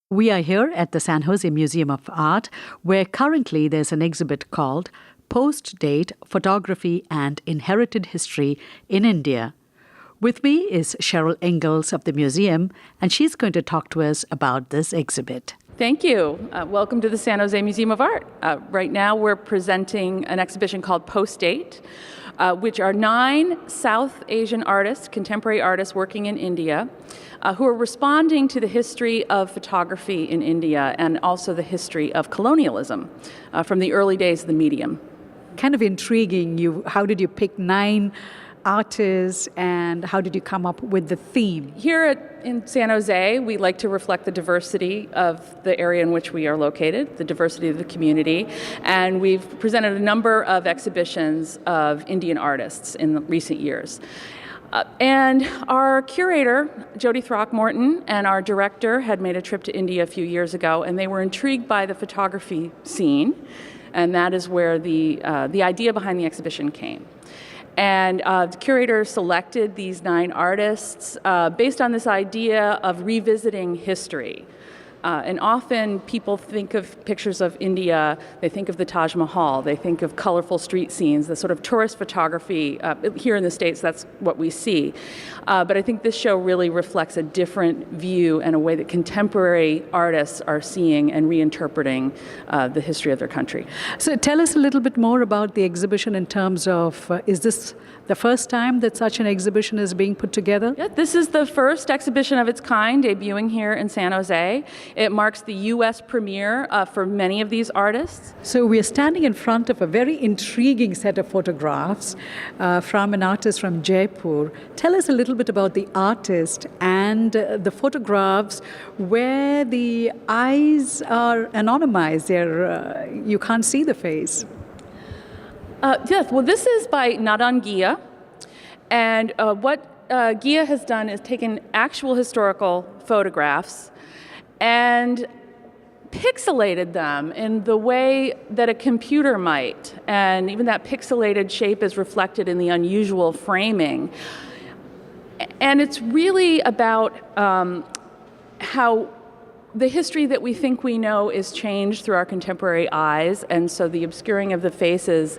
We are here at the San Jose Museum of Art, where currently there's an exhibit called Postdate Photography and Inherited History in India. With me is Sherrill Ingalls of the museum, and she's going to talk to us about this exhibit. Thank you. Welcome to the San Jose Museum of Art. Right now we're presenting an exhibition called Postdate, which are 9 South Asian artists, contemporary artists working in India, who are responding to the history of photography in India and also the history of colonialism from the early days of the medium. Kind of intriguing. How did you pick 9 artists, and how did you come up with the theme? Here in San Jose, we like to reflect the diversity of the area in which we are located, the diversity of the community, and we've presented a number of exhibitions of Indian artists in recent years. And our curator, Jody Throckmorton, and our director had made a trip to India a few years ago, and they were intrigued by the photography scene, and that is where the idea behind the exhibition came. And the curator selected these 9 artists based on this idea of revisiting history. And often people think of pictures of India, they think of the Taj Mahal, they think of colorful street scenes, the sort of tourist photography. Here in the States, that's what we see. But I think this show really reflects a different view and a way that contemporary artists are seeing and reinterpreting the history of their country. So tell us a little bit more about the exhibition in terms of, is this the first time that such an exhibition is being put together? Yeah, this is the first exhibition of its kind debuting here in San Jose. It marks the U.S. premiere for many of these artists. So we are standing in front of a very intriguing set of photographs from an artist from Jaipur. Tell us a little bit about the artist and the photographs where the eyes are anonymized. You can't see the face. Yes, well, this is by Nadan Ghia, and what Ghia has done is taken actual historical photographs and pixelated them in the way that a computer might, and even that pixelated shape is reflected in the unusual framing. And it's really about how the history that we think we know is changed through our contemporary eyes, and so the obscuring of the faces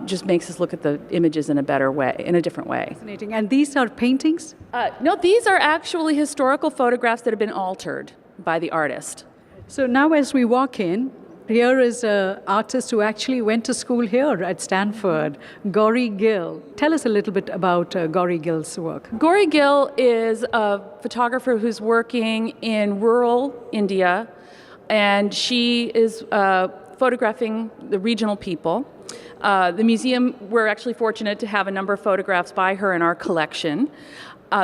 just makes us look at the images in a better way, in a different way. Fascinating. And these are paintings? No, these are actually historical photographs that have been altered by the artist. So now as we walk in, here is an artist who actually went to school here at Stanford, Gauri Gill. Tell us a little bit about Gauri Gill's work. Gauri Gill is a photographer who's working in rural India, and she is photographing the regional people. The museum, we're actually fortunate to have a number of photographs by her in our collection.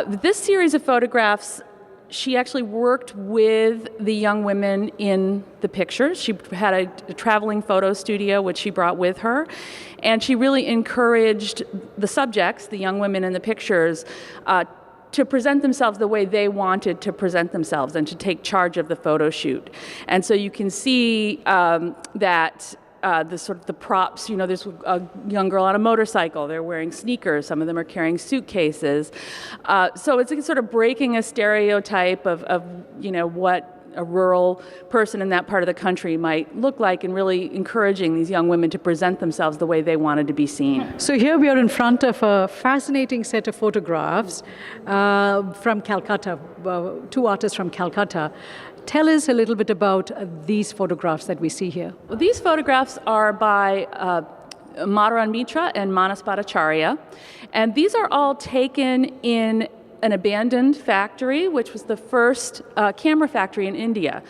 This series of photographs, she actually worked with the young women in the pictures. She had a traveling photo studio, which she brought with her, and she really encouraged the subjects, the young women in the pictures, to present themselves the way they wanted to present themselves and to take charge of the photo shoot. And so you can see that the props, there's a young girl on a motorcycle, they're wearing sneakers, some of them are carrying suitcases. So it's sort of breaking a stereotype of what a rural person in that part of the country might look like, and really encouraging these young women to present themselves the way they wanted to be seen. So here we are in front of a fascinating set of photographs from Calcutta, 2 artists from Calcutta. Tell us a little bit about these photographs that we see here. Well, these photographs are by Madharan Mitra and Manas Bhattacharya, and these are all taken in an abandoned factory, which was the first camera factory in India,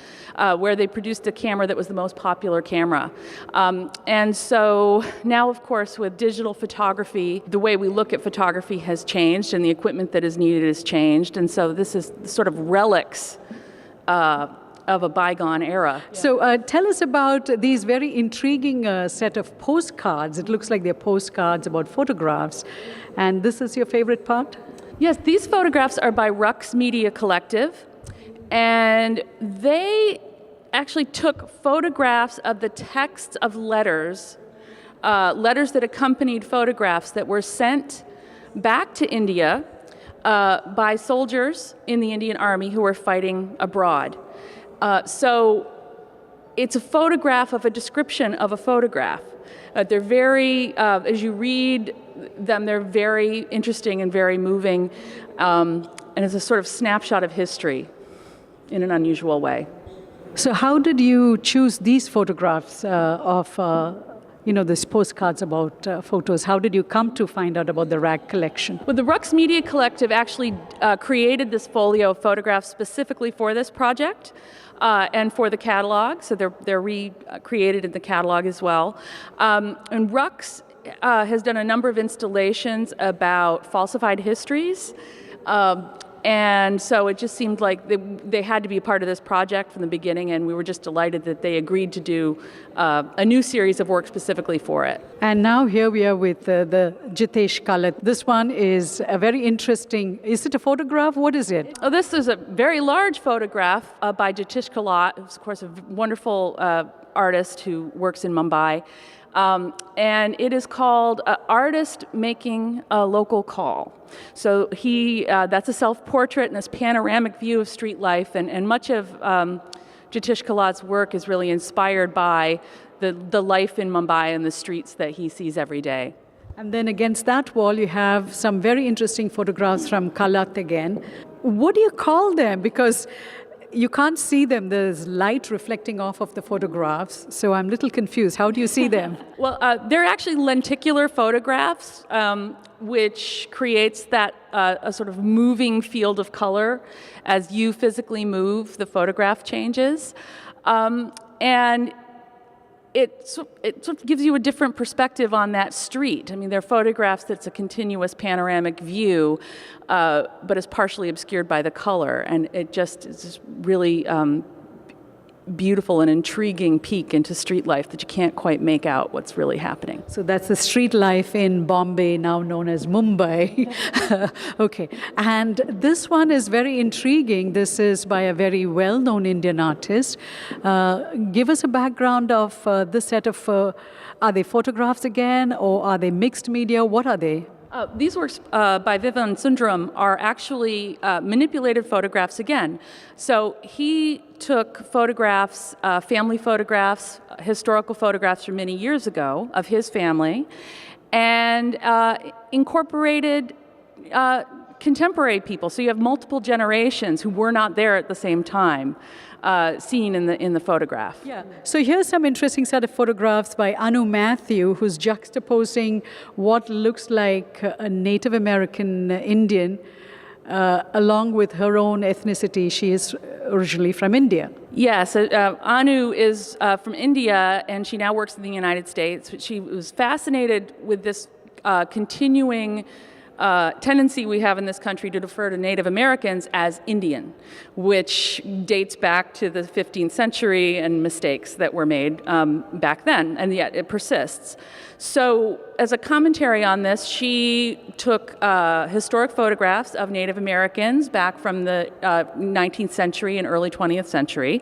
where they produced a camera that was the most popular camera. And so now, of course, with digital photography, the way we look at photography has changed, and the equipment that is needed has changed, and so this is sort of relics of a bygone era. So tell us about these very intriguing set of postcards. It looks like they're postcards about photographs. And this is your favorite part? Yes, these photographs are by Rux Media Collective, and they actually took photographs of the text of letters that accompanied photographs that were sent back to India by soldiers in the Indian Army who were fighting abroad. So it's a photograph of a description of a photograph. They're very, as you read them, they're very interesting and very moving, and it's a sort of snapshot of history in an unusual way. So how did you choose these photographs of these postcards about photos? How did you come to find out about the RAG collection? Well, the Rux Media Collective actually created this folio of photographs specifically for this project and for the catalog, so they're recreated in the catalog as well. And Rux has done a number of installations about falsified histories. And so it just seemed like they had to be a part of this project from the beginning, and we were just delighted that they agreed to do a new series of work specifically for it. And now here we are with the Jitesh Kallath. This one is a very interesting, is it a photograph? What is it? Oh, this is a very large photograph by Jitesh Kallath, who's of course a wonderful artist who works in Mumbai. And it is called Artist Making a Local Call. So that's a self-portrait and this panoramic view of street life, and much of Jitesh Kallath's work is really inspired by the life in Mumbai and the streets that he sees every day. And then against that wall you have some very interesting photographs from Kallath again. What do you call them? Because you can't see them. There's light reflecting off of the photographs, so I'm a little confused. How do you see them? Well, they're actually lenticular photographs, which creates that a sort of moving field of color as you physically move. The photograph changes, and it sort of gives you a different perspective on that street. I mean, they're photographs that's a continuous panoramic view, but is partially obscured by the color, and it just is just really beautiful and intriguing peek into street life that you can't quite make out what's really happening. So that's the street life in Bombay, now known as Mumbai. Okay, and this one is very intriguing. This is by a very well-known Indian artist. Give us a background of this set of, are they photographs again, or are they mixed media? What are they? These works by Vivan Sundaram are actually manipulated photographs again. So he took photographs, family photographs, historical photographs from many years ago of his family, and incorporated contemporary people. So you have multiple generations who were not there at the same time. Seen in the photograph. Yeah. So here's some interesting set of photographs by Anu Matthew, who's juxtaposing what looks like a Native American Indian along with her own ethnicity. She is originally from India. Yes, Anu is from India, and she now works in the United States. She was fascinated with this continuing tendency we have in this country to refer to Native Americans as Indian, which dates back to the 15th century and mistakes that were made back then, and yet it persists. So as a commentary on this, she took historic photographs of Native Americans back from the 19th century and early 20th century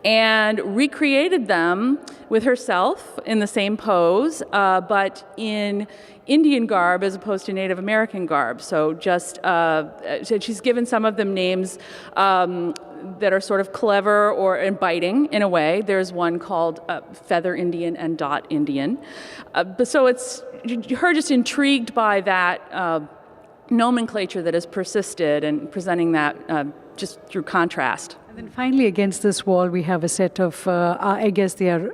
and recreated them with herself in the same pose, but in Indian garb as opposed to Native American garb. So just she's given some of them names that are sort of clever or biting in a way. There's one called Feather Indian and Dot Indian. So it's her just intrigued by that nomenclature that has persisted and presenting that just through contrast. And then finally against this wall we have a set of, I guess they are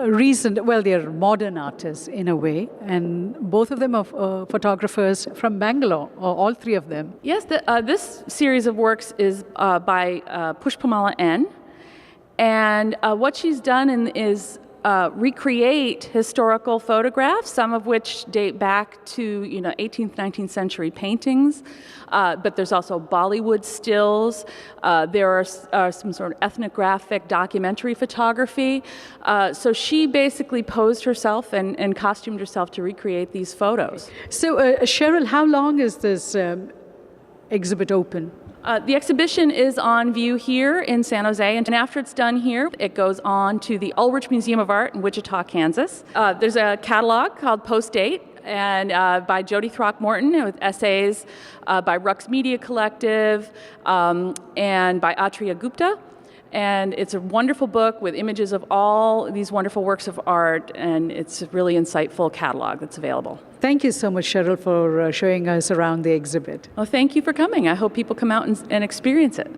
they are modern artists in a way, and both of them are photographers from Bangalore, or all three of them. Yes, this series of works is by Pushamala N, and what she's done is recreate historical photographs, some of which date back to 18th, 19th century paintings, but there's also Bollywood stills. There are some sort of ethnographic documentary photography. So she basically posed herself and costumed herself to recreate these photos. So Sherrill, how long is this exhibit open? The exhibition is on view here in San Jose, and after it's done here, it goes on to the Ulrich Museum of Art in Wichita, Kansas. There's a catalog called Postdate, and by Jody Throckmorton, with essays by Rux Media Collective and by Atreya Gupta. And it's a wonderful book with images of all these wonderful works of art, and it's a really insightful catalog that's available. Thank you so much, Sherrill, for showing us around the exhibit. Well, thank you for coming. I hope people come out and experience it.